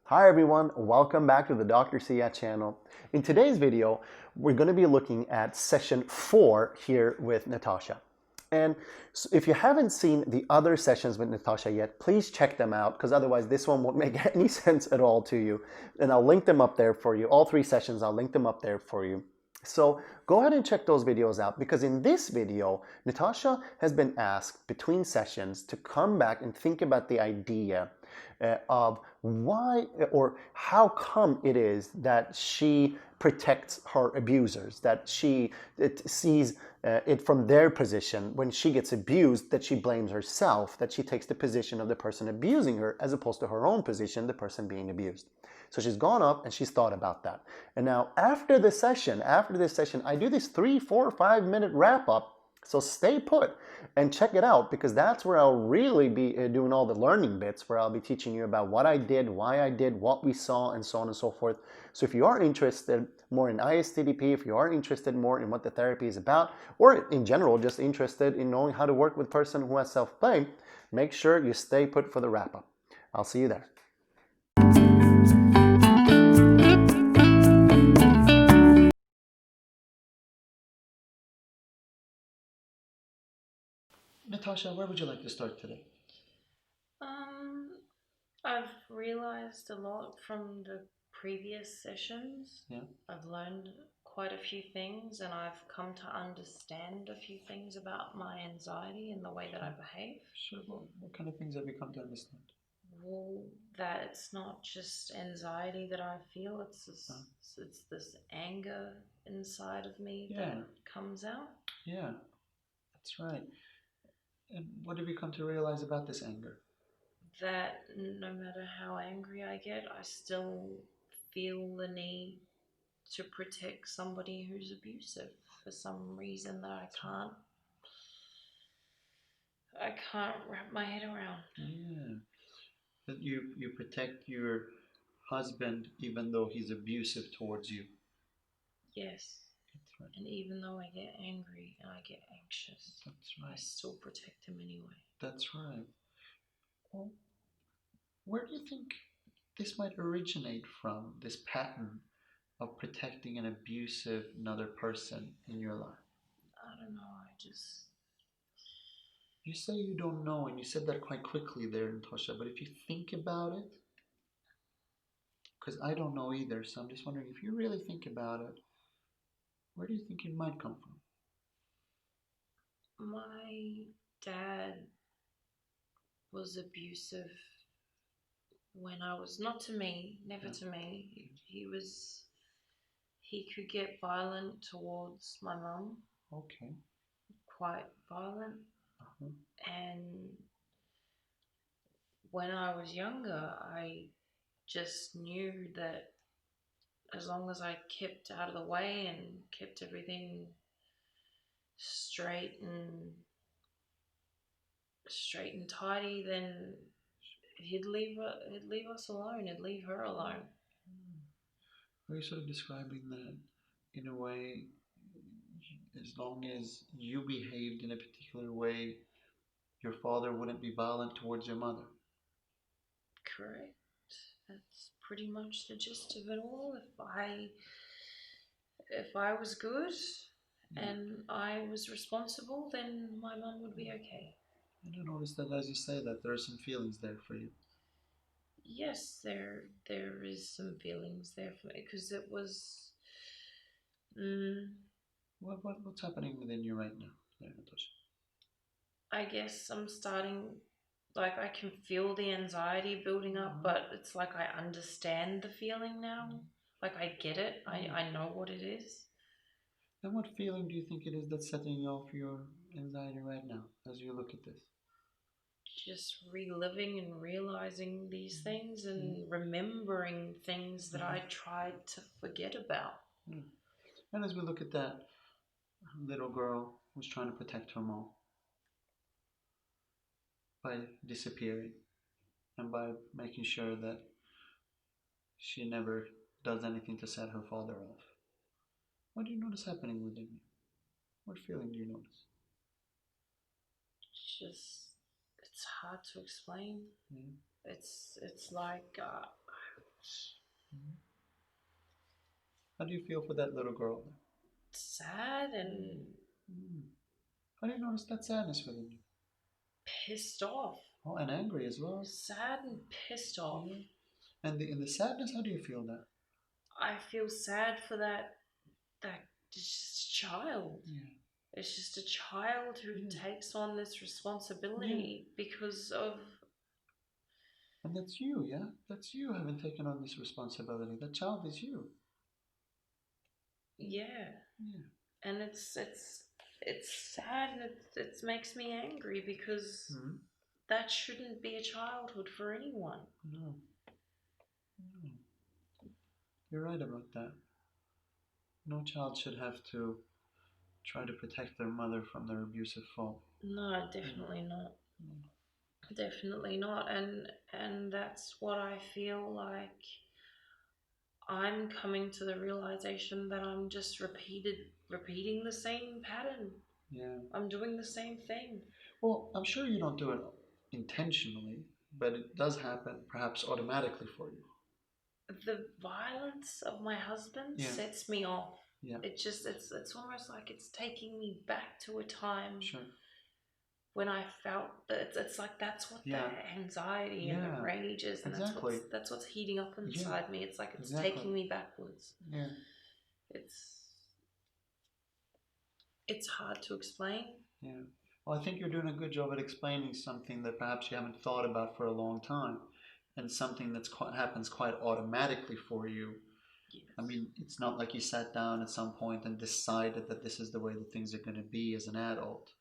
Hi everyone, welcome back to the Dr. Sia channel. In today's video, we're going to be looking at session 4 here with Natasha. And if you haven't seen the other sessions with Natasha yet, please check them out because otherwise this one won't make any sense at all to you. And I'll link them up there for you. All 3 sessions, I'll link them up there for you. So go ahead and check those videos out because in this video, Natasha has been asked between sessions to come back and think about the idea of why or how come it is that she protects her abusers, that she sees it from their position when she gets abused, that she blames herself, that she takes the position of the person abusing her as opposed to her own position, the person being abused. So she's gone up and she's thought about that. And now after this session, I do this 3, 4, 5 minute wrap up. So stay put and check it out because that's where I'll really be doing all the learning bits, where I'll be teaching you about what I did, why I did, what we saw, and so on and so forth. So if you are interested more in ISTDP, if you are interested more in what the therapy is about, or in general just interested in knowing how to work with a person who has self-blame, make sure you stay put for the wrap-up. I'll see you there. Natasha, where would you like to start today? I've realized a lot from the previous sessions. Yeah. I've learned quite a few things and I've come to understand a few things about my anxiety and the way that I behave. Sure. What kind of things have you come to understand? Well, that it's not just anxiety that I feel, it's this anger inside of me that comes out. Yeah, that's right. And what have you come to realize about this anger? That no matter how angry I get, I still feel the need to protect somebody who's abusive for some reason that I can't wrap my head around. Yeah, that you protect your husband even though he's abusive towards you. Yes. That's right. And even though I get angry and I get anxious, that's right. I still protect him anyway. That's right. Well, where do you think this might originate from, this pattern of protecting an abusive another person in your life? I don't know, I just... You say you don't know, and you said that quite quickly there, Natasha, but if you think about it, because I don't know either, so I'm just wondering if you really think about it, where do you think it might come from? My dad was abusive when I was, not to me, never to me. He could get violent towards my mum. Okay. Quite violent. And when I was younger, I just knew that as long as I kept out of the way and kept everything straight and tidy, then he'd leave us alone. He'd leave her alone. Are you sort of describing that in a way, as long as you behaved in a particular way, your father wouldn't be violent towards your mother? Correct. That's pretty much the gist of it all. If I was good and I was responsible, then my mum would be okay. And I noticed that as you say that, there are some feelings there for you. Yes, there is some feelings there for me because it was. What's happening within you right now, Natasha? I guess I'm starting, like I can feel the anxiety building up, but it's like I understand the feeling now. Like I get it. I know what it is. And what feeling do you think it is that's setting off your anxiety right now as you look at this? Just reliving and realizing these things and remembering things that I tried to forget about. And as we look at that little girl who's trying to protect her mom by disappearing and by making sure that she never does anything to set her father off, what do you notice happening within you? What feeling do you notice? It's hard to explain. It's like Mhm. How do you feel for that little girl? Sad and Mm. How do you notice that sadness within you? pissed off. Oh, and angry as well. Sad and pissed off. Yeah. And in the sadness, how do you feel that? I feel sad for that just child. Yeah. It's just a child who Yeah. takes on this responsibility because of. And that's you, yeah? That's you having taken on this responsibility. That child is you. Yeah. Yeah. And it's sad and it makes me angry because Mhm. that shouldn't be a childhood for anyone. No. No. You're right about that. No child should have to try to protect their mother from their abusive father. No, definitely not. Definitely not. And that's what I feel like I'm coming to the realization that I'm just repeating the same pattern. Yeah. I'm doing the same thing. Well, I'm sure you don't do it intentionally, but it does happen perhaps automatically for you. The violence of my husband Yeah. sets me off. Yeah. It's almost like it's taking me back to a time Sure. when I felt that it's like that's what Yeah. the anxiety and Yeah. the rage is, and Exactly. that's what's heating up inside me. It's like it's Exactly. taking me backwards. Yeah. It's hard to explain. Yeah. Well, I think you're doing a good job at explaining something that perhaps you haven't thought about for a long time, and something that's happens quite automatically for you. Yes. I mean, it's not like you sat down at some point and decided that this is the way that things are going to be as an adult,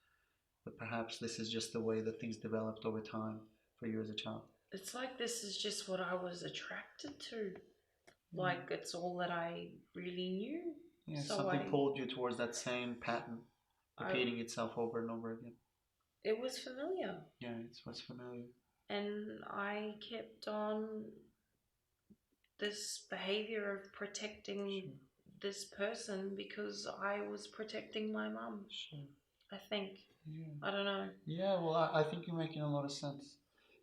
but perhaps this is just the way that things developed over time for you as a child. It's like this is just what I was attracted to. Like it's all that I really knew. Yeah, so something pulled you towards that same pattern, repeating itself over and over again. It was familiar. Yeah, it's what's familiar. And I kept on this behavior of protecting this person because I was protecting my mum. Sure. I think. Yeah. I don't know. Yeah, well, I think you're making a lot of sense.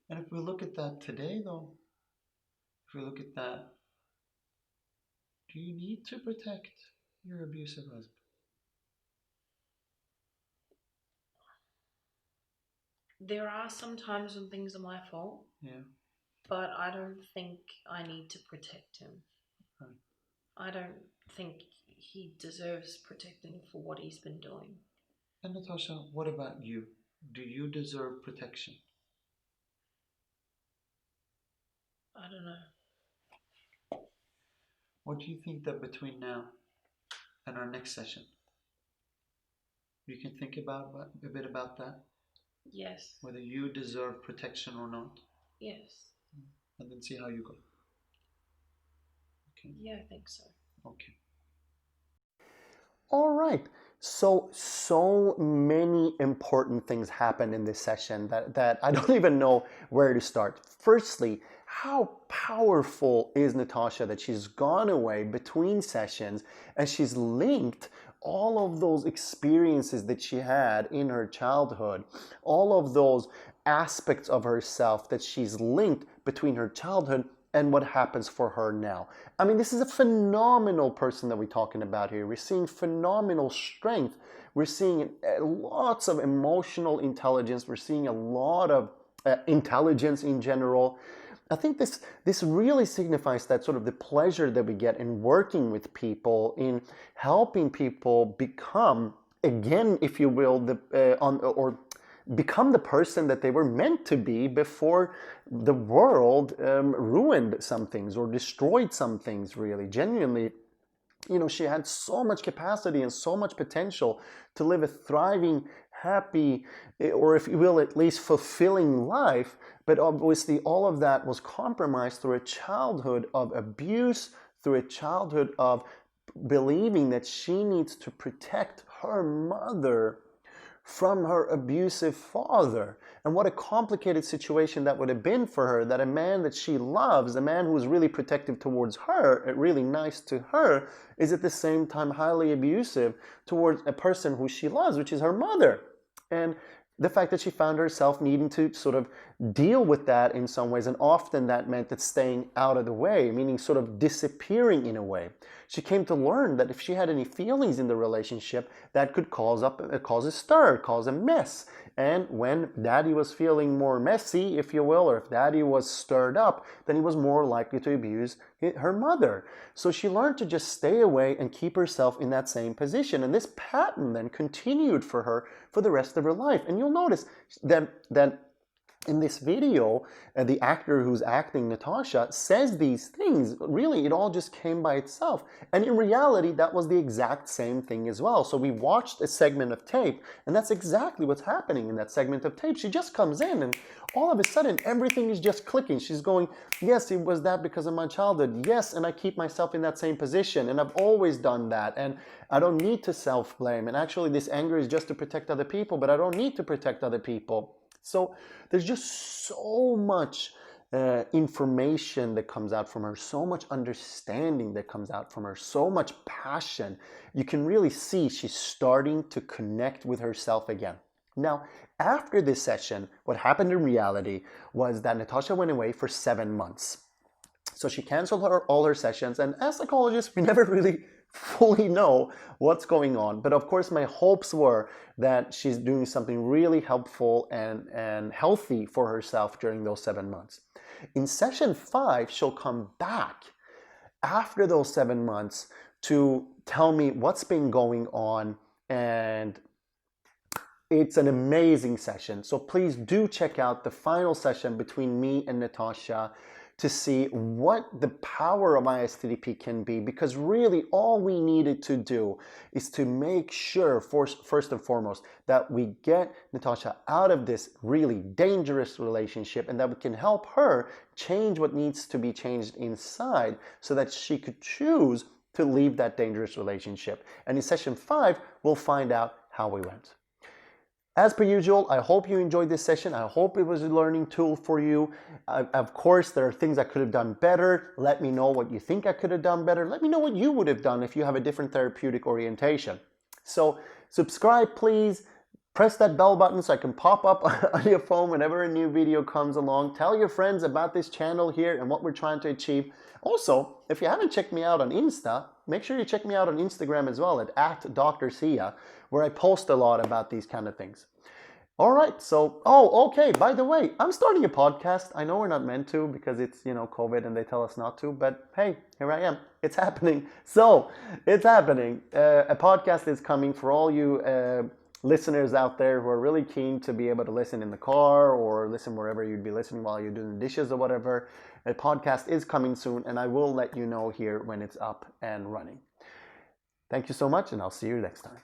And if we look at that today, though, if we look at that, do you need to protect your abusive husband? There are some times when things are my fault. Yeah. But I don't think I need to protect him. Right. I don't think he deserves protecting for what he's been doing. And Natasha, what about you? Do you deserve protection? I don't know. What do you think that between now and our next session, you can think about a bit about that? Yes. Whether you deserve protection or not? Yes. And then see how you go. Okay. Yeah, I think so. Okay. All right. So many important things happen in this session that I don't even know where to start. Firstly, how powerful is Natasha that she's gone away between sessions and she's linked all of those experiences that she had in her childhood, all of those aspects of herself that she's linked between her childhood and what happens for her now. I mean, this is a phenomenal person that we're talking about here. We're seeing phenomenal strength. We're seeing lots of emotional intelligence. We're seeing a lot of intelligence in general. I think this really signifies that sort of the pleasure that we get in working with people, in helping people become, again, if you will, become the person that they were meant to be before the world ruined some things or destroyed some things, really. Genuinely, you know, she had so much capacity and so much potential to live a thriving, happy, or if you will, at least fulfilling life. But obviously all of that was compromised through a childhood of abuse, through a childhood of believing that she needs to protect her mother from her abusive father. And what a complicated situation that would have been for her, that a man that she loves, a man who is really protective towards her, really nice to her, is at the same time highly abusive towards a person who she loves, which is her mother. And the fact that she found herself needing to sort of deal with that in some ways, and often that meant that staying out of the way, meaning sort of disappearing in a way. She came to learn that if she had any feelings in the relationship, that could cause a stir, cause a mess. And when daddy was feeling more messy, if you will, or if daddy was stirred up, then he was more likely to abuse her mother. So she learned to just stay away and keep herself in that same position. And this pattern then continued for her for the rest of her life. And you'll notice that in this video, the actor who's acting Natasha says these things. Really, it all just came by itself. And in reality, that was the exact same thing as well. So we watched a segment of tape, and that's exactly what's happening in that segment of tape. She just comes in, and all of a sudden, everything is just clicking. She's going, yes, it was that because of my childhood. Yes, and I keep myself in that same position, and I've always done that, and I don't need to self-blame. And actually, this anger is just to protect other people, but I don't need to protect other people. So there's just so much information that comes out from her, so much understanding that comes out from her, so much passion. You can really see she's starting to connect with herself again. Now, after this session, what happened in reality was that Natasha went away for 7 months. So she canceled all her sessions, and as psychologists, we never really fully know what's going on. But of course, my hopes were that she's doing something really helpful and healthy for herself during those 7 months. In session 5, she'll come back after those 7 months to tell me what's been going on, and it's an amazing session. So please do check out the final session between me and Natasha to see what the power of ISTDP can be, because really all we needed to do is to make sure, first and foremost, that we get Natasha out of this really dangerous relationship, and that we can help her change what needs to be changed inside so that she could choose to leave that dangerous relationship. And in session 5, we'll find out how we went. As per usual, I hope you enjoyed this session. I hope it was a learning tool for you. Of course, there are things I could have done better. Let me know what you think I could have done better. Let me know what you would have done if you have a different therapeutic orientation. So subscribe, please. Press that bell button so I can pop up on your phone whenever a new video comes along. Tell your friends about this channel here and what we're trying to achieve. Also, if you haven't checked me out on Insta, make sure you check me out on Instagram as well at Dr. Sia, where I post a lot about these kind of things. All right, so, okay, by the way, I'm starting a podcast. I know we're not meant to because it's, COVID and they tell us not to, but hey, here I am. It's happening. So, it's happening. A podcast is coming for all you listeners out there who are really keen to be able to listen in the car or listen wherever you'd be listening while you're doing the dishes or whatever. A podcast is coming soon, and I will let you know here when it's up and running. Thank you so much, and I'll see you next time.